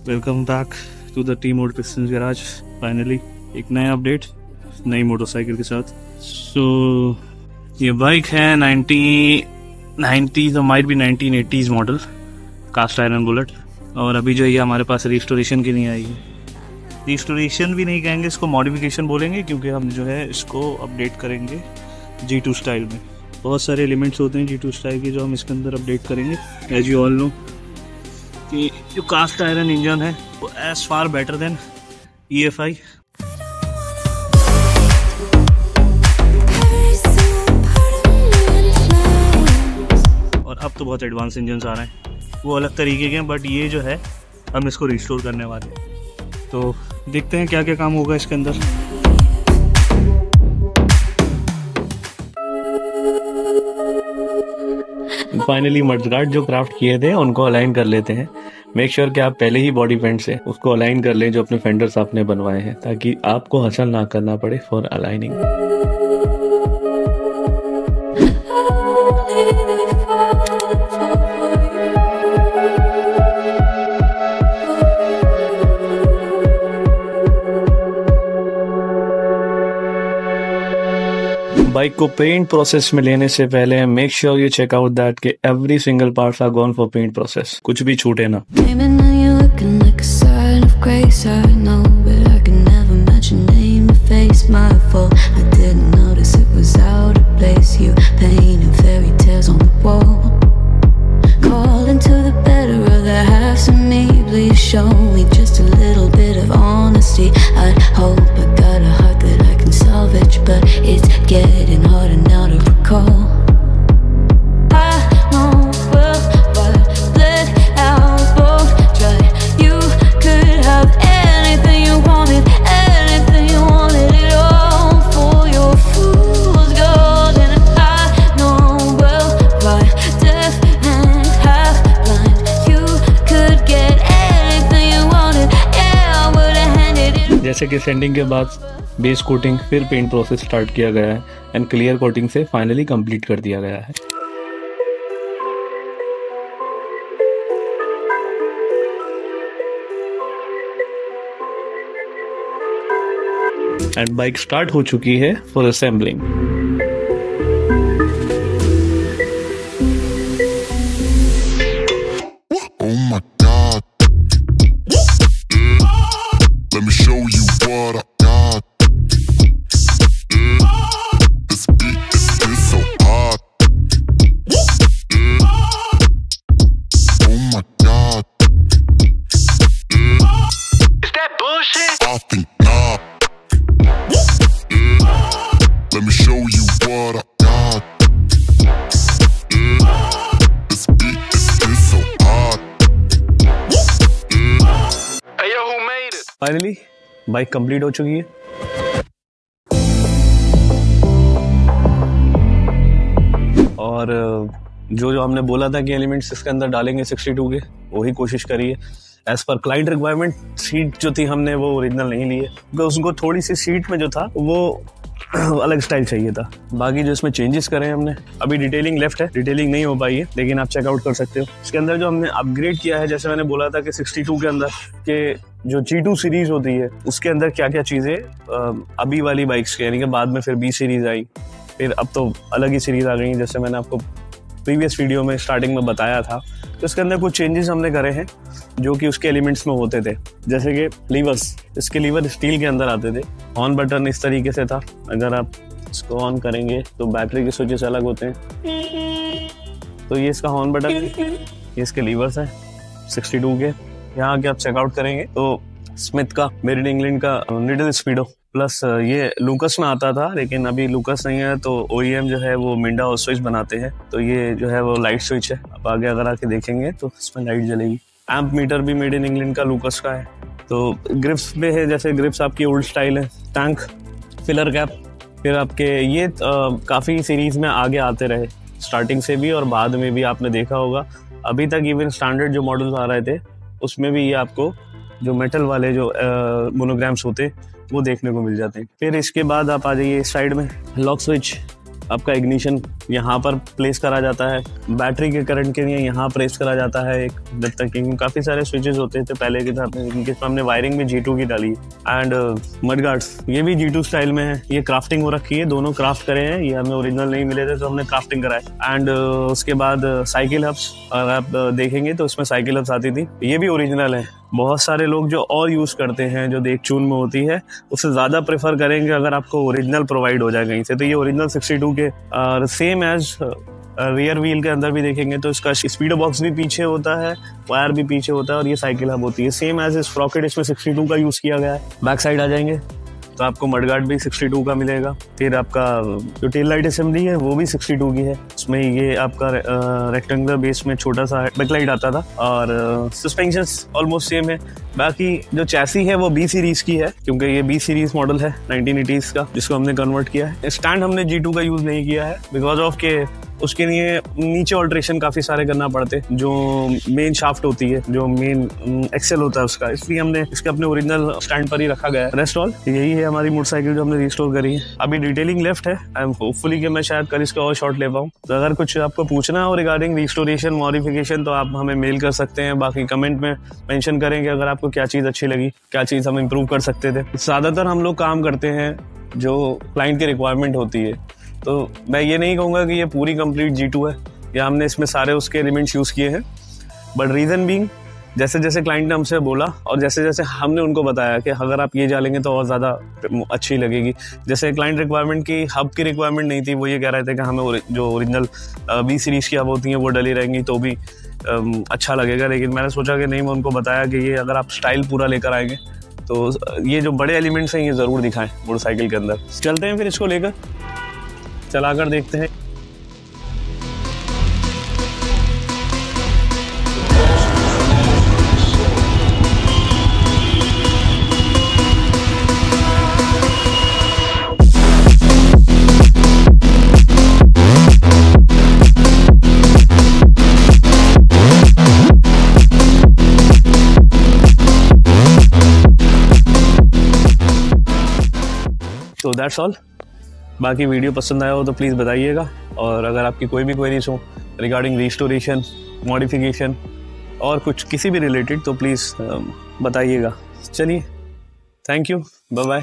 Welcome back to the T mode pistons garage. Finally एक नया update नई motorcycle के साथ। ये बाइक है 1990s और माइट भी 1980s model cast iron bullet. और अभी जो ये हमारे पास रिस्टोरेशन की नहीं आई है, रिस्टोरेशन भी नहीं कहेंगे इसको, मॉडिफिकेशन बोलेंगे, क्योंकि हम जो है इसको अपडेट करेंगे G2 स्टाइल में। बहुत सारे एलिमेंट्स होते हैं G2 स्टाइल के जो हम इसके अंदर अपडेट करेंगे। एज यू ऑल नो कि जो कास्ट आयरन इंजन है वो as far better than EFI। और अब तो बहुत एडवांस इंजन आ रहे हैं, वो अलग तरीके के हैं, बट ये जो है हम इसको रिस्टोर करने वाले हैं। तो देखते हैं क्या क्या काम होगा इसके अंदर। फाइनली मडगार्ड जो क्राफ्ट किए थे उनको अलाइन कर लेते हैं। मेक श्योर कि आप पहले ही बॉडी पेंट से उसको अलाइन कर लें जो अपने फेंडर्स आपने बनवाए हैं, ताकि आपको हसल ना करना पड़े फॉर अलाइनिंग। बाइक को पेंट प्रोसेस में लेने से पहले make sure you check out that कि every single parts are gone for paint process, कुछ भी छूटे ना। But it's getting harder now to recall. I know well, but let our both try. You could have anything you wanted it all for your fool's gold. And I know well, why deaf and half blind. You could get anything you wanted, yeah, I would've handed it. जैसे कि sending के बाद base coating, फिर paint process start किया गया है and clear coating से finally complete कर दिया गया है। एंड बाइक स्टार्ट हो चुकी है for assembling. Finally bike complete हो चुकी है। और जो हमने बोला था कि एलिमेंट्स इसके अंदर डालेंगे 62 के, वही कोशिश करी है। As per client requirement seat जो थी हमने वो ओरिजिनल नहीं ली है, क्योंकि उसको थोड़ी सी सीट में जो था वो अलग स्टाइल चाहिए था। बाकी जो इसमें चेंजेस करे हमने, अभी डिटेलिंग लेफ्ट है, डिटेलिंग नहीं हो पाई है, लेकिन आप चेकआउट कर सकते हो। इसके अंदर जो हमने अपग्रेड किया है, जैसे मैंने बोला था कि 62 के अंदर के जो G2 सीरीज होती है उसके अंदर क्या क्या चीज़ें अभी वाली बाइक्स के, यानी कि बाद में फिर B सीरीज आई, फिर अब तो अलग ही सीरीज आ गई, जैसे मैंने आपको प्रीवियस वीडियो में स्टार्टिंग में बताया था। तो इसके अंदर कुछ चेंजेस हमने करे हैं जो कि उसके एलिमेंट्स में होते थे, जैसे कि लीवर्स, इसके लीवर स्टील के अंदर आते थे। ऑन बटन इस तरीके से था, अगर आप इसको ऑन करेंगे तो बैटरी के स्विचेस अलग होते हैं। तो ये इसका हॉर्न बटन है, ये इसके लीवर्स हैं 62 के। यहाँ आके आप चेकआउट करेंगे तो स्मिथ का, मेड इन इंग्लैंड का निडल स्पीडो, प्लस ये लूकस में आता था, लेकिन अभी लूकस नहीं है तो OEM जो है वो मिंडा और स्विच बनाते हैं। तो ये जो है वो लाइट स्विच है, आप आगे अगर आके देखेंगे तो इसमें लाइट जलेगी। एम्प मीटर भी मेड इन इंग्लैंड का लूकस का है। तो ग्रिप्स पे है, जैसे ग्रिप्स आपकी ओल्ड स्टाइल है। टैंक, फिलर कैप, फिर आपके ये काफ़ी सीरीज में आगे आते रहे, स्टार्टिंग से भी और बाद में भी आपने देखा होगा। अभी तक इवन स्टैंडर्ड जो मॉडल्स आ रहे थे उसमें भी ये आपको जो मेटल वाले जो मोनोग्राम्स होते वो देखने को मिल जाते हैं। फिर इसके बाद आप आ जाइए साइड में, लॉक स्विच, आपका इग्निशन यहाँ पर प्लेस करा जाता है, बैटरी के करंट के लिए यहाँ प्रेस करा जाता है एक, जब तक काफ़ी सारे स्विचेस होते थे पहले के साथ, इनके हमने वायरिंग भी G2 की डाली है। एंड मड गार्ड्स ये भी G2 स्टाइल में है, ये क्राफ्टिंग हो रखी है, दोनों क्राफ्ट करे हैं, ये हमें ओरिजिनल नहीं मिले थे तो हमने क्राफ्टिंग कराए। एंड उसके बाद साइकिल हब्स, अगर आप देखेंगे तो इसमें साइकिल हब्स आती थी, ये भी ओरिजिनल है। बहुत सारे लोग जो और यूज़ करते हैं जो देख चून में होती है उससे ज़्यादा प्रेफर करेंगे अगर आपको ओरिजिनल प्रोवाइड हो जाए कहीं से, तो ये ओरिजिनल 62 के सेम एज रियर व्हील के अंदर भी देखेंगे तो इसका स्पीडो बॉक्स भी पीछे होता है, वायर भी पीछे होता है और ये साइकिल हब होती है, सेम एज इस स्प्रॉकेट इसमें 62 का यूज़ किया गया है। बैक साइड आ जाएंगे तो आपको मडगार्ड भी 62 का मिलेगा। फिर आपका जो टेल लाइट असेंबली है वो भी 62 की है, उसमें ये आपका रेक्टेंगुलर बेस में छोटा सा बैकलाइट आता था और सस्पेंशंस ऑलमोस्ट सेम है। बाकी जो चैसी है वो B सीरीज की है क्योंकि ये B सीरीज मॉडल है 1980s का, जिसको हमने कन्वर्ट किया है। स्टैंड हमने G2 का यूज़ नहीं किया है बिकॉज ऑफ के उसके लिए नीचे ऑल्ट्रेशन काफ़ी सारे करना पड़ते, जो मेन शाफ्ट होती है, जो मेन एक्सेल होता है उसका, इसलिए हमने इसके अपने ओरिजिनल स्टैंड पर ही रखा गया है। रेस्ट ऑल यही है हमारी मोटरसाइकिल जो हमने रिस्टोर करी है। अभी डिटेलिंग लेफ्ट है, आई एम होपफुली कि मैं शायद कल इसका और शॉट ले पाऊँ। तो अगर कुछ आपको पूछना हो रिगार्डिंग रिस्टोरेशन मॉडिफिकेशन तो आप हमें मेल कर सकते हैं, बाकी कमेंट में मेंशन करेंगे अगर आपको क्या चीज़ अच्छी लगी, क्या चीज़ हम इम्प्रूव कर सकते थे। ज़्यादातर हम लोग काम करते हैं जो क्लाइंट की रिक्वायरमेंट होती है, तो मैं ये नहीं कहूँगा कि ये पूरी कंप्लीट G2 है या हमने इसमें सारे उसके एलिमेंट्स यूज़ किए हैं, बट रीज़न बीइंग जैसे जैसे क्लाइंट ने हमसे बोला और जैसे जैसे हमने उनको बताया कि अगर आप ये डालेंगे तो और ज़्यादा अच्छी लगेगी। जैसे क्लाइंट रिक्वायरमेंट की हब की रिक्वायरमेंट नहीं थी, वो ये कह रहे थे कि हमें जो ओरिजिनल B सीरीज़ की हब होती हैं वो डली रहेंगी तो भी अच्छा लगेगा, लेकिन मैंने सोचा कि नहीं, मैं उनको बताया कि ये अगर आप स्टाइल पूरा लेकर आएंगे तो ये जो बड़े एलिमेंट्स हैं ये ज़रूर दिखाएं मोटरसाइकिल के अंदर। चलते हैं फिर इसको लेकर चलाकर देखते हैं। तो दैट्स ऑल। बाकी वीडियो पसंद आया हो तो प्लीज़ बताइएगा, और अगर आपकी कोई भी क्वेरीज हो रिगार्डिंग रिस्टोरेशन, मॉडिफिकेशन और कुछ किसी भी रिलेटेड तो प्लीज़ बताइएगा। चलिए, थैंक यू, बाय बाय।